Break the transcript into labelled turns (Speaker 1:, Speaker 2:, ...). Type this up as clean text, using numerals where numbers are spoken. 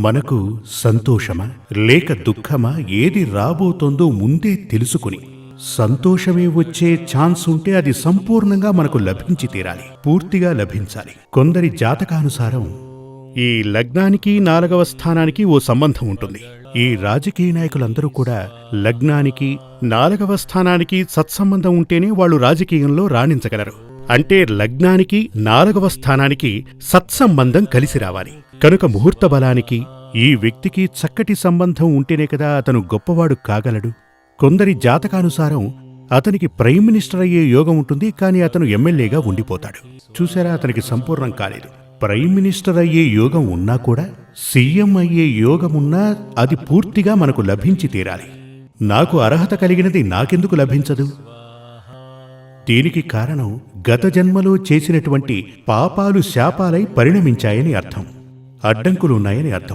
Speaker 1: మనకు సంతోషమా లేక దుఃఖమా ఏది రాబోతోందో ముందే తెలుసుకుని సంతోషమే వచ్చే ఛాన్స్ ఉంటే అది సంపూర్ణంగా మనకు లభించి తీరాలి, పూర్తిగా లభించాలి. కొందరి జాతకానుసారం ఈ లగ్నానికి 4వ స్థానానికి ఓ సంబంధం ఉంటుంది. ఈ రాజకీయ నాయకులందరూ కూడా లగ్నానికి 4వ స్థానానికి సత్సంబంధం ఉంటేనే వాళ్ళు రాజకీయంలో రాణించగలరు. అంటే లగ్నానికి 4వ స్థానానికి సత్సంబంధం కలిసి రావాలి. కనుక ముహూర్త బలానికి ఈ వ్యక్తికి చక్కటి సంబంధం ఉంటేనే కదా అతను గొప్పవాడు కాగలడు. కొందరి జాతకానుసారం అతనికి ప్రైమ్ మినిస్టర్ అయ్యే యోగం ఉంటుంది, కానీ అతను ఎమ్మెల్యేగా ఉండిపోతాడు. చూసారా, అతనికి సంపూర్ణం కాలేదు. ప్రైమ్ మినిస్టర్ అయ్యే యోగం ఉన్నా కూడా సీఎం అయ్యే యోగమున్నా అది పూర్తిగా మనకు లభించి తీరాలి. నాకు అర్హత కలిగినది నాకెందుకు లభించదు? దీనికి కారణం గత జన్మలో చేసినటువంటి పాపాలు శాపాలై పరిణమించాయని అర్థం, అడ్డంకులున్నాయని అర్థం.